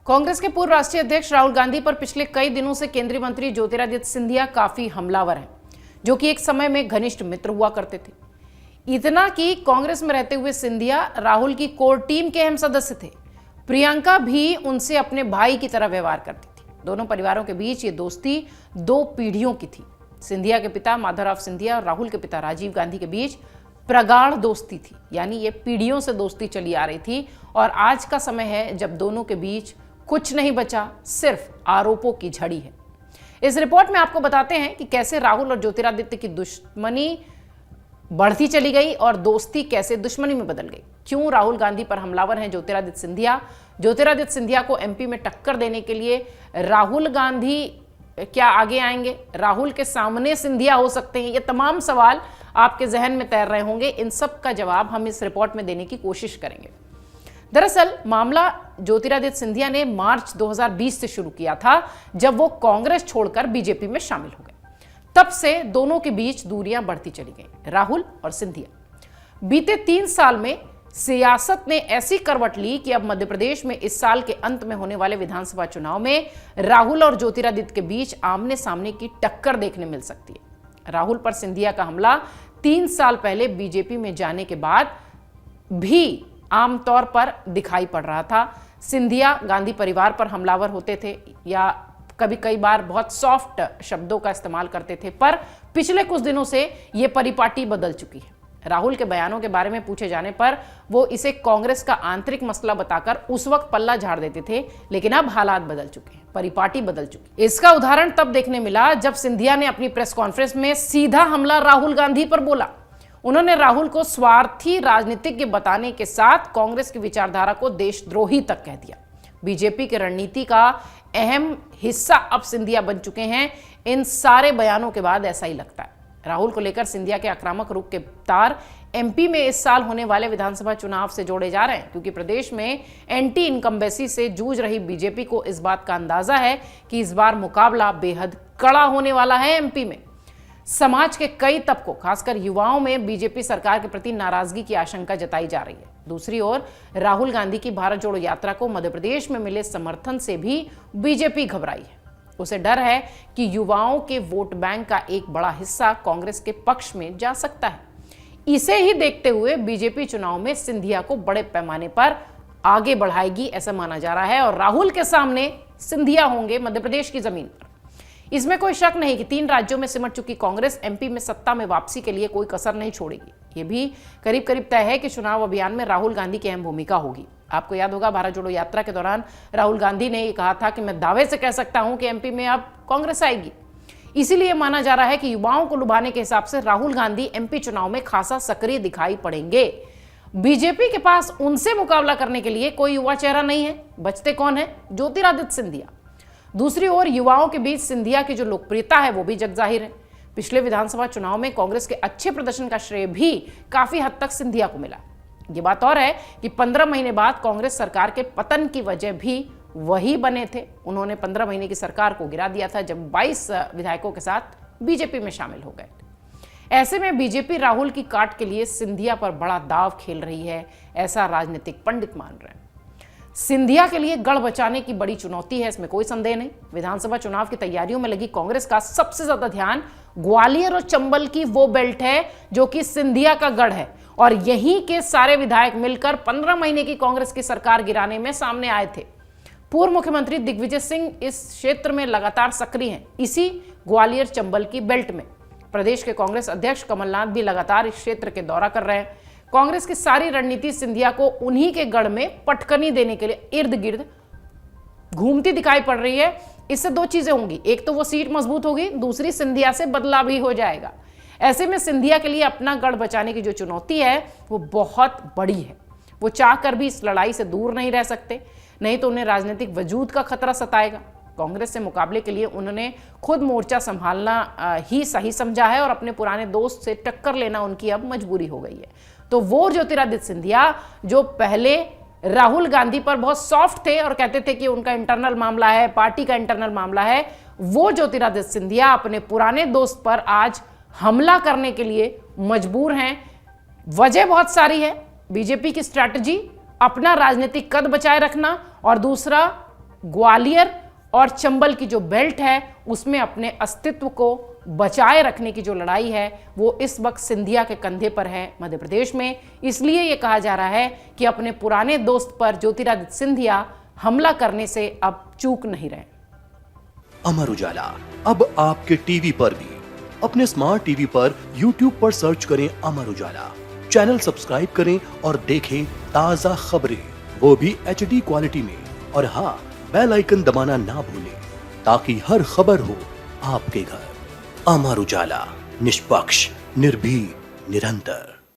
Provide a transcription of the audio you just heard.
कांग्रेस के पूर्व राष्ट्रीय अध्यक्ष राहुल गांधी पर पिछले कई दिनों से केंद्रीय मंत्री ज्योतिरादित्य सिंधिया काफी हमलावर हैं, जो कि एक समय में घनिष्ठ मित्र हुआ करते थे। इतना कि कांग्रेस में रहते हुए सिंधिया राहुल की कोर टीम के अहम सदस्य थे। प्रियंका भी उनसे अपने भाई की तरह व्यवहार करती थी। दोनों परिवारों के बीच ये दोस्ती 2 पीढ़ियों की थी। सिंधिया के पिता माधवराव सिंधिया और राहुल के पिता राजीव गांधी के बीच प्रगाढ़ दोस्ती थी, यानी ये पीढ़ियों से दोस्ती चली आ रही थी। और आज का समय है जब दोनों के बीच कुछ नहीं बचा, सिर्फ आरोपों की झड़ी है। इस रिपोर्ट में आपको बताते हैं कि कैसे राहुल और ज्योतिरादित्य की दुश्मनी बढ़ती चली गई और दोस्ती कैसे दुश्मनी में बदल गई। क्यों राहुल गांधी पर हमलावर हैं ज्योतिरादित्य सिंधिया। ज्योतिरादित्य सिंधिया को एमपी में टक्कर देने के लिए राहुल गांधी क्या आगे आएंगे, राहुल के सामने सिंधिया हो सकते हैं। ये तमाम सवाल आपके जहन में तैर रहे होंगे। इन सब का जवाब हम इस रिपोर्ट में देने की कोशिश करेंगे। दरअसल मामला ज्योतिरादित्य सिंधिया ने मार्च 2020 से शुरू किया था, जब वो कांग्रेस छोड़कर बीजेपी में शामिल हो गए। तब से दोनों के बीच दूरियां बढ़ती चली गई, राहुल और सिंधिया। बीते 3 साल में सियासत ने ऐसी करवट ली कि अब मध्य प्रदेश में इस साल के अंत में होने वाले विधानसभा चुनाव में राहुल और ज्योतिरादित्य के बीच आमने सामने की टक्कर देखने मिल सकती है। राहुल पर सिंधिया का हमला 3 साल पहले बीजेपी में जाने के बाद भी आमतौर पर दिखाई पड़ रहा था। सिंधिया गांधी परिवार पर हमलावर होते थे या कई बार बहुत सॉफ्ट शब्दों का इस्तेमाल करते थे, पर पिछले कुछ दिनों से यह परिपाटी बदल चुकी है। राहुल के बयानों के बारे में पूछे जाने पर वो इसे कांग्रेस का आंतरिक मसला बताकर उस वक्त पल्ला झाड़ देते थे, लेकिन अब हालात बदल चुके हैं, परिपाटी बदल चुकी। इसका उदाहरण तब देखने मिला जब सिंधिया ने अपनी प्रेस कॉन्फ्रेंस में सीधा हमला राहुल गांधी पर बोला। उन्होंने राहुल को स्वार्थी राजनीतिज्ञ बताने के साथ कांग्रेस की विचारधारा को देशद्रोही तक कह दिया। बीजेपी की रणनीति का अहम हिस्सा अब सिंधिया बन चुके हैं। इन सारे बयानों के बाद ऐसा ही लगता है। राहुल को लेकर सिंधिया के आक्रामक रुख के तार एमपी में इस साल होने वाले विधानसभा चुनाव से जोड़े जा रहे हैं, क्योंकि प्रदेश में एंटी इनकम्बेंसी से जूझ रही बीजेपी को इस बात का अंदाजा है कि इस बार मुकाबला बेहद कड़ा होने वाला है। एमपी में समाज के कई तबकों, खासकर युवाओं में बीजेपी सरकार के प्रति नाराजगी की आशंका जताई जा रही है। दूसरी ओर राहुल गांधी की भारत जोड़ो यात्रा को मध्य प्रदेश में मिले समर्थन से भी बीजेपी घबराई है। उसे डर है कि युवाओं के वोट बैंक का एक बड़ा हिस्सा कांग्रेस के पक्ष में जा सकता है। इसे ही देखते हुए बीजेपी चुनाव में सिंधिया को बड़े पैमाने पर आगे बढ़ाएगी, ऐसा माना जा रहा है। और राहुल के सामने सिंधिया होंगे मध्य प्रदेश की जमीन पर। इसमें कोई शक नहीं कि 3 राज्यों में सिमट चुकी कांग्रेस एमपी में सत्ता में वापसी के लिए कोई कसर नहीं छोड़ेगी। यह भी करीब करीब तय है कि चुनाव अभियान में राहुल गांधी की अहम भूमिका होगी। आपको याद होगा, भारत जोड़ो यात्रा के दौरान राहुल गांधी ने कहा था कि मैं दावे से कह सकता हूं कि एमपी में अब कांग्रेस आएगी। इसीलिए माना जा रहा है कि युवाओं को लुभाने के हिसाब से राहुल गांधी एमपी चुनाव में खासा सक्रिय दिखाई पड़ेंगे। बीजेपी के पास उनसे मुकाबला करने के लिए कोई युवा चेहरा नहीं है। बचते कौन है? ज्योतिरादित्य सिंधिया। दूसरी ओर युवाओं के बीच सिंधिया की जो लोकप्रियता है वो भी जगजाहिर है। पिछले विधानसभा चुनाव में कांग्रेस के अच्छे प्रदर्शन का श्रेय भी काफी हद तक सिंधिया को मिला। ये बात और है कि 15 महीने बाद कांग्रेस सरकार के पतन की वजह भी वही बने थे। उन्होंने 15 महीने की सरकार को गिरा दिया था जब 22 विधायकों के साथ बीजेपी में शामिल हो गए। ऐसे में बीजेपी राहुल की काट के लिए सिंधिया पर बड़ा दाव खेल रही है, ऐसा राजनीतिक पंडित मान रहे हैं। सिंधिया के लिए गढ़ बचाने की बड़ी चुनौती है, इसमें कोई संदेह नहीं। विधानसभा चुनाव की तैयारियों में लगी कांग्रेस का सबसे ज्यादा ध्यान ग्वालियर और चंबल की वो बेल्ट है जो कि सिंधिया का गढ़ है, और यहीं के सारे विधायक मिलकर 15 महीने की कांग्रेस की सरकार गिराने में सामने आए थे। पूर्व मुख्यमंत्री दिग्विजय सिंह इस क्षेत्र में लगातार सक्रिय हैं, इसी ग्वालियर चंबल की बेल्ट में। प्रदेश के कांग्रेस अध्यक्ष कमलनाथ भी लगातार इस क्षेत्र के दौरा कर रहे हैं। कांग्रेस की सारी रणनीति सिंधिया को उन्हीं के गढ़ में पटकनी देने के लिए इर्द गिर्द घूमती दिखाई पड़ रही है। इससे 2 चीजें होंगी, एक तो वो सीट मजबूत होगी, दूसरी सिंधिया से बदला भी हो जाएगा। ऐसे में सिंधिया के लिए अपना गढ़ बचाने की जो चुनौती है वो बहुत बड़ी है। वो चाहकर भी इस लड़ाई से दूर नहीं रह सकते, नहीं तो उन्हें राजनीतिक वजूद का खतरा सताएगा। कांग्रेस से मुकाबले के लिए उन्होंने खुद मोर्चा संभालना ही सही समझा है और अपने पुराने दोस्त से टक्कर लेना उनकी अब मजबूरी हो गई है। तो वो ज्योतिरादित्य सिंधिया जो पहले राहुल गांधी पर बहुत सॉफ्ट थे और कहते थे कि उनका इंटरनल मामला है, पार्टी का इंटरनल मामला है, वो ज्योतिरादित्य सिंधिया अपने पुराने दोस्त पर आज हमला करने के लिए मजबूर हैं। वजह बहुत सारी है। बीजेपी की स्ट्रैटेजी अपना राजनीतिक कद बचाए रखना, और दूसरा ग्वालियर और चंबल की जो बेल्ट है उसमें अपने अस्तित्व को बचाए रखने की जो लड़ाई है वो इस वक्त सिंधिया के कंधे पर है मध्य प्रदेश में। इसलिए ये कहा जा रहा है कि अपने पुराने दोस्त पर ज्योतिरादित्य सिंधिया हमला करने से अब चूक नहीं रहे। अमर उजाला अब आपके टीवी पर भी। अपने स्मार्ट टीवी पर YouTube पर सर्च करें अमर उजाला, चैनल सब्सक्राइब करें और देखें ताजा खबरें, वो भी HD क्वालिटी में। और हाँ, बेल आइकन दबाना ना भूलें ताकि हर खबर हो आपके घर। अमर उजाला, निष्पक्ष, निर्भीक, निरंतर।